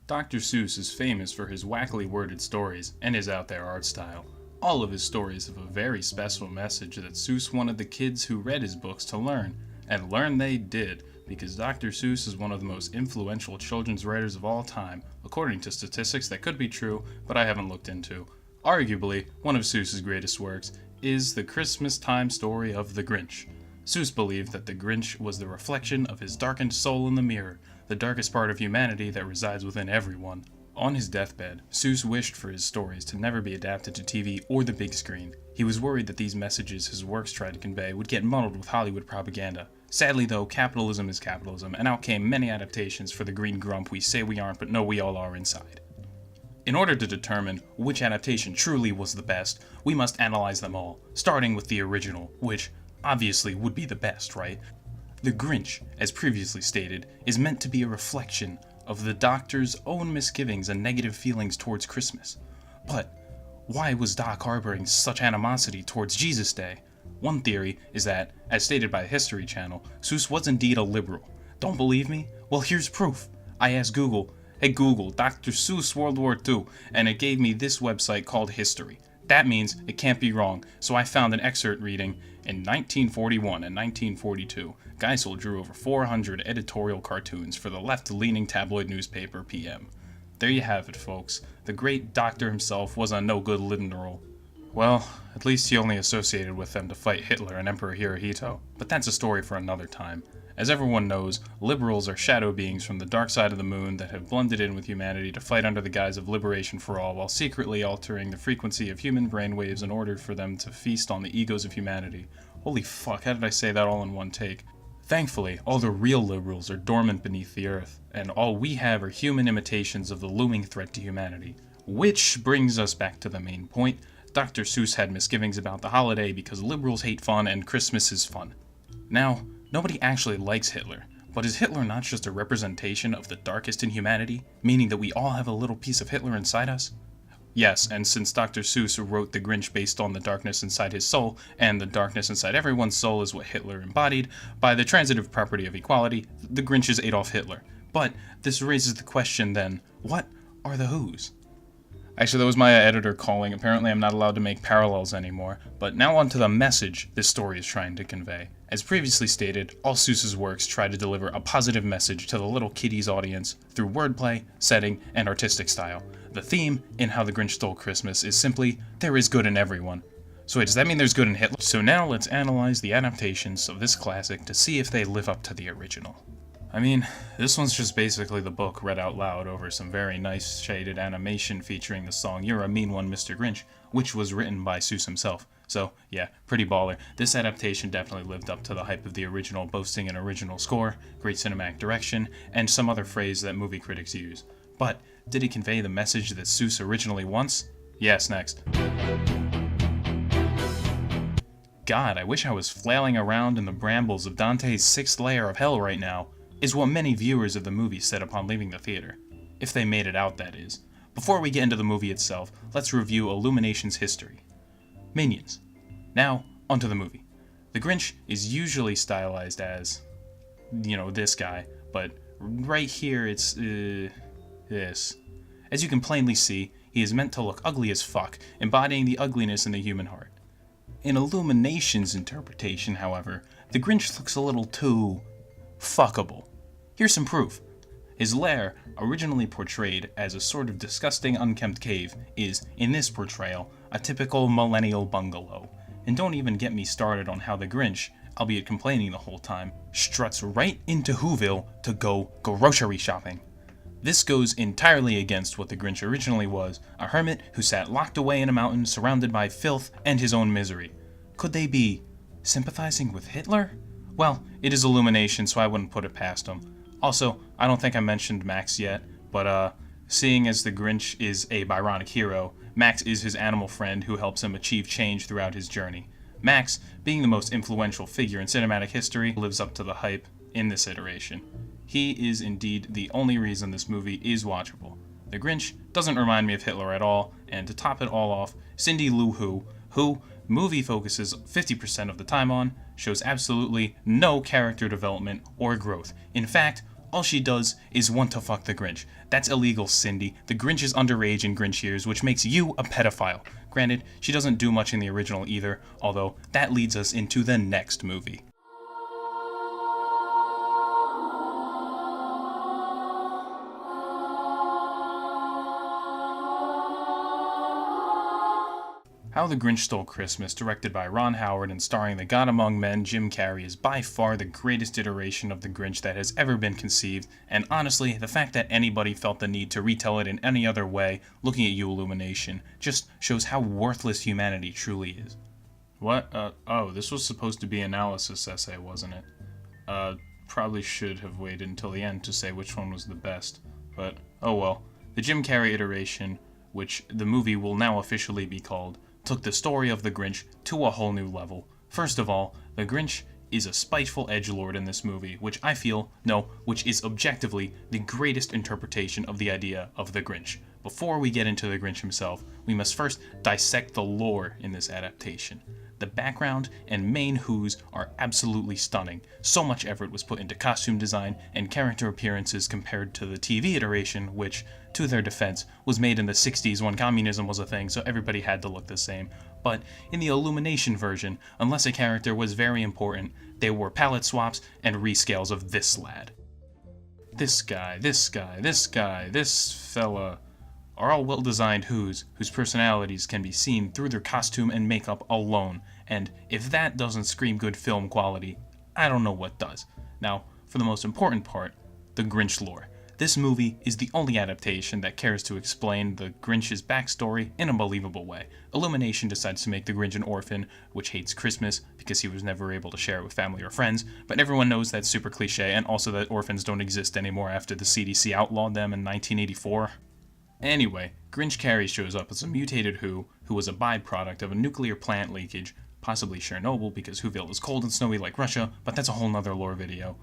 Dr. Seuss is famous for his wackily worded stories and his out there art style. All of his stories have a very special message that Seuss wanted the kids who read his books to learn, and learn they did, because Dr. Seuss is one of the most influential children's writers of all time, according to statistics that could be true, but I haven't looked into. Arguably, one of Seuss's greatest works is the Christmas time story of the Grinch. Seuss believed that the Grinch was the reflection of his darkened soul in the mirror, the darkest part of humanity that resides within everyone. On his deathbed, Seuss wished for his stories to never be adapted to TV or the big screen. He was worried that these messages his works tried to convey would get muddled with Hollywood propaganda. Sadly though, capitalism is capitalism, and out came many adaptations for the green grump we say we aren't but know we all are inside. In order to determine which adaptation truly was the best, we must analyze them all, starting with the original, which obviously would be the best, right? The Grinch, as previously stated, is meant to be a reflection of the Doctor's own misgivings and negative feelings towards Christmas. But why was Doc harboring such animosity towards Jesus Day? One theory is that, as stated by the History Channel, Seuss was indeed a liberal. Don't believe me? Well, here's proof. I asked Google, "Hey Google, Dr. Seuss World War II," and it gave me this website called History. That means it can't be wrong, so I found an excerpt reading, in 1941 and 1942, Geisel drew over 400 editorial cartoons for the left-leaning tabloid newspaper PM. There you have it, folks. The great doctor himself was a no-good liberal. Well, at least he only associated with them to fight Hitler and Emperor Hirohito. But that's a story for another time. As everyone knows, liberals are shadow beings from the dark side of the moon that have blended in with humanity to fight under the guise of liberation for all, while secretly altering the frequency of human brainwaves in order for them to feast on the egos of humanity. Holy fuck, how did I say that all in one take? Thankfully, all the real liberals are dormant beneath the earth, and all we have are human imitations of the looming threat to humanity. Which brings us back to the main point. Dr. Seuss had misgivings about the holiday because liberals hate fun and Christmas is fun. Now, nobody actually likes Hitler, but is Hitler not just a representation of the darkest in humanity, meaning that we all have a little piece of Hitler inside us? Yes, and since Dr. Seuss wrote The Grinch based on the darkness inside his soul, and the darkness inside everyone's soul is what Hitler embodied, by the transitive property of equality, the Grinch is Adolf Hitler. But this raises the question then, what are the Who's? Actually, that was my editor calling. Apparently I'm not allowed to make parallels anymore. But now on to the message this story is trying to convey. As previously stated, all Seuss's works try to deliver a positive message to the little kiddies audience through wordplay, setting, and artistic style. The theme in How the Grinch Stole Christmas is simply, there is good in everyone. So wait, does that mean there's good in Hitler? So now let's analyze the adaptations of this classic to see if they live up to the original. I mean, this one's just basically the book read out loud over some very nice shaded animation featuring the song You're a Mean One, Mr. Grinch, which was written by Seuss himself. So, yeah, pretty baller. This adaptation definitely lived up to the hype of the original, boasting an original score, great cinematic direction, and some other phrase that movie critics use. But, did it convey the message that Seuss originally wants? Yes, next. God, I wish I was flailing around in the brambles of Dante's sixth layer of hell right now, is what many viewers of the movie said upon leaving the theater. If they made it out, that is. Before we get into the movie itself, let's review Illuminations' history. Minions. Now, onto the movie. The Grinch is usually stylized as, this guy, but right here it's, this. As you can plainly see, he is meant to look ugly as fuck, embodying the ugliness in the human heart. In Illuminations' interpretation, however, the Grinch looks a little too fuckable. Here's some proof. His lair, originally portrayed as a sort of disgusting unkempt cave, is, in this portrayal, a typical millennial bungalow. And don't even get me started on how the Grinch, albeit complaining the whole time, struts right into Whoville to go grocery shopping. This goes entirely against what the Grinch originally was, a hermit who sat locked away in a mountain surrounded by filth and his own misery. Could they be sympathizing with Hitler? Well, it is Illumination, so I wouldn't put it past them. Also, I don't think I mentioned Max yet, but seeing as the Grinch is a Byronic hero, Max is his animal friend who helps him achieve change throughout his journey. Max, being the most influential figure in cinematic history, lives up to the hype in this iteration. He is indeed the only reason this movie is watchable. The Grinch doesn't remind me of Hitler at all, and to top it all off, Cindy Lou who movie focuses 50% of the time on, shows absolutely no character development or growth. In fact, All she does is want to fuck the Grinch. That's illegal, Cindy. The Grinch is underage in Grinch years, which makes you a pedophile. Granted, she doesn't do much in the original either, although that leads us into the next movie. How the Grinch Stole Christmas, directed by Ron Howard and starring the God Among Men Jim Carrey, is by far the greatest iteration of the Grinch that has ever been conceived, and honestly, the fact that anybody felt the need to retell it in any other way, looking at you, Illumination, just shows how worthless humanity truly is. What? Oh, this was supposed to be an analysis essay, wasn't it? Probably should have waited until the end to say which one was the best, but oh well. The Jim Carrey iteration, which the movie will now officially be called, took the story of the Grinch to a whole new level. First of all, the Grinch is a spiteful edgelord in this movie, which is objectively the greatest interpretation of the idea of the Grinch. Before we get into the Grinch himself, we must first dissect the lore in this adaptation. The background and main Who's are absolutely stunning. So much effort was put into costume design and character appearances compared to the TV iteration, which, to their defense, was made in the 60s when communism was a thing, so everybody had to look the same. But in the Illumination version, unless a character was very important, there were palette swaps and rescales of this lad. This guy, this guy, this guy, this fella are all well-designed Who's whose personalities can be seen through their costume and makeup alone, and if that doesn't scream good film quality, I don't know what does. Now, for the most important part, the Grinch lore. This movie is the only adaptation that cares to explain the Grinch's backstory in a believable way. Illumination decides to make the Grinch an orphan, which hates Christmas because he was never able to share it with family or friends, but everyone knows that's super cliche, and also that orphans don't exist anymore after the CDC outlawed them in 1984. Anyway, Grinch Carrey shows up as a mutated who was a byproduct of a nuclear plant leakage, possibly Chernobyl because Whoville is cold and snowy like Russia, but that's a whole nother lore video.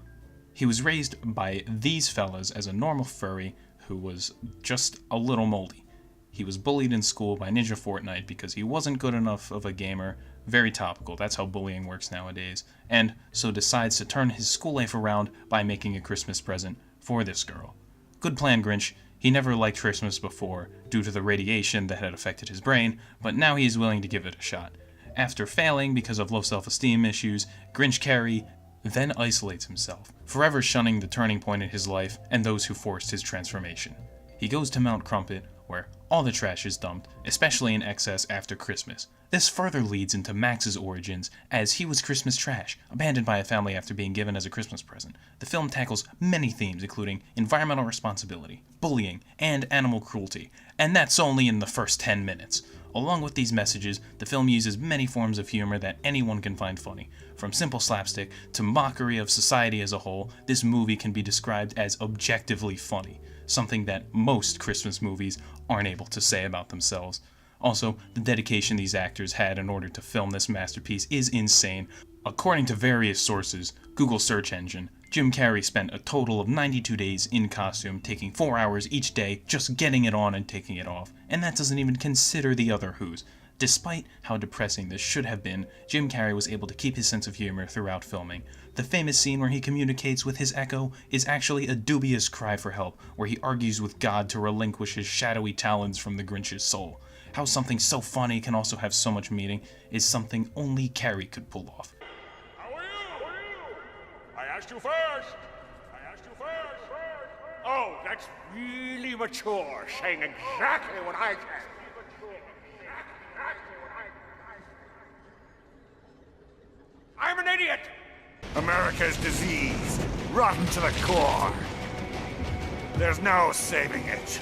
He was raised by these fellas as a normal furry who was just a little moldy. He was bullied in school by Ninja Fortnite because he wasn't good enough of a gamer, very topical, that's how bullying works nowadays, and so decides to turn his school life around by making a Christmas present for this girl. Good plan, Grinch. He never liked Christmas before, due to the radiation that had affected his brain, but now he is willing to give it a shot. After failing because of low self-esteem issues, Grinch Carrey then isolates himself, forever shunning the turning point in his life and those who forced his transformation. He goes to Mount Crumpet, where all the trash is dumped, especially in excess after Christmas. This further leads into Max's origins, as he was Christmas trash, abandoned by a family after being given as a Christmas present. The film tackles many themes, including environmental responsibility, bullying, and animal cruelty, and that's only in the first 10 minutes. Along with these messages, the film uses many forms of humor that anyone can find funny. From simple slapstick to mockery of society as a whole, this movie can be described as objectively funny, something that most Christmas movies aren't able to say about themselves. Also, the dedication these actors had in order to film this masterpiece is insane. According to various sources, Google search engine, Jim Carrey spent a total of 92 days in costume, taking 4 hours each day just getting it on and taking it off, and that doesn't even consider the other Who's. Despite how depressing this should have been, Jim Carrey was able to keep his sense of humor throughout filming. The famous scene where he communicates with his echo is actually a dubious cry for help, where he argues with God to relinquish his shadowy talons from the Grinch's soul. How something so funny can also have so much meaning is something only Carrey could pull off. How are you? I asked you first. Oh, that's really mature, saying exactly what I said. I'm an idiot! America's diseased, rotten to the core. There's no saving it.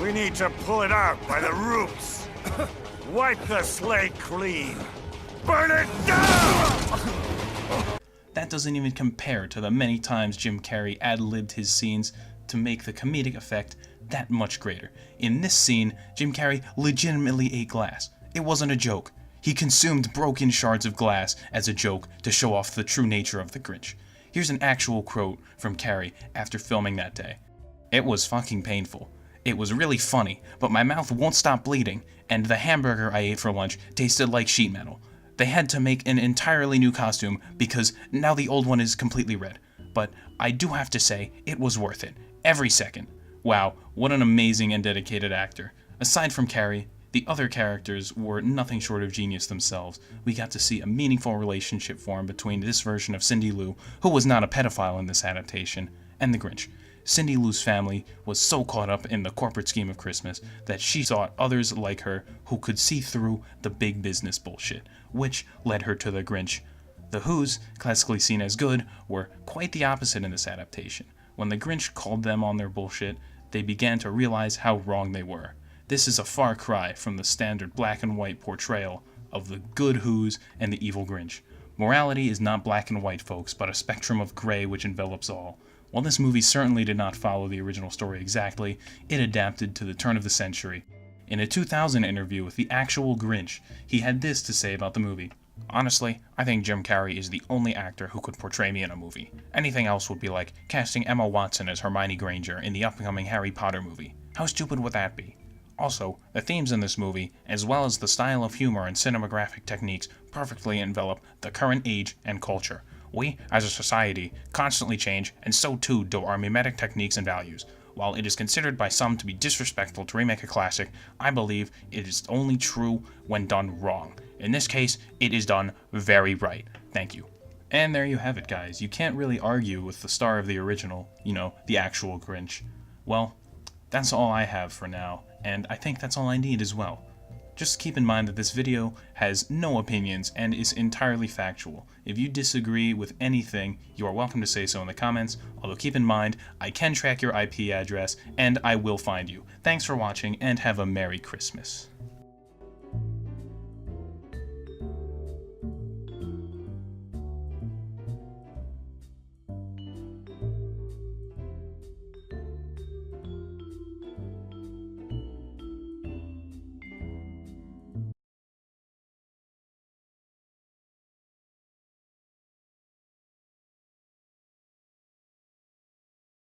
We need to pull it out by the roots. Wipe the slate clean. Burn it down! That doesn't even compare to the many times Jim Carrey ad-libbed his scenes to make the comedic effect that much greater. In this scene, Jim Carrey legitimately ate glass. It wasn't a joke. He consumed broken shards of glass as a joke to show off the true nature of the Grinch. Here's an actual quote from Carrey after filming that day. "It was fucking painful. It was really funny, but my mouth won't stop bleeding, and the hamburger I ate for lunch tasted like sheet metal. They had to make an entirely new costume because now the old one is completely red. but I do have to say, it was worth it. Every second. Wow, what an amazing and dedicated actor. Aside from Carrie, the other characters were nothing short of genius themselves. We got to see a meaningful relationship form between this version of Cindy Lou, who was not a pedophile in this adaptation, and the Grinch. Cindy Lou's family was so caught up in the corporate scheme of Christmas that she sought others like her who could see through the big business bullshit, which led her to the Grinch. The Who's, classically seen as good, were quite the opposite in this adaptation. When the Grinch called them on their bullshit, they began to realize how wrong they were. This is a far cry from the standard black and white portrayal of the good Who's and the evil Grinch. Morality is not black and white, folks, but a spectrum of gray which envelops all. While this movie certainly did not follow the original story exactly, it adapted to the turn of the century. In a 2000 interview with the actual Grinch, he had this to say about the movie. Honestly, I think Jim Carrey is the only actor who could portray me in a movie. Anything else would be like casting Emma Watson as Hermione Granger in the upcoming Harry Potter movie. How stupid would that be? Also, the themes in this movie, as well as the style of humor and cinematographic techniques, perfectly envelop the current age and culture. We, as a society, constantly change, and so too do our mimetic techniques and values. While it is considered by some to be disrespectful to remake a classic, I believe it is only true when done wrong. In this case, it is done very right. Thank you. And there you have it, guys. You can't really argue with the star of the original, the actual Grinch. Well, that's all I have for now, and I think that's all I need as well. Just keep in mind that this video has no opinions and is entirely factual. If you disagree with anything, you are welcome to say so in the comments, although keep in mind, I can track your IP address, and I will find you. Thanks for watching, and have a Merry Christmas.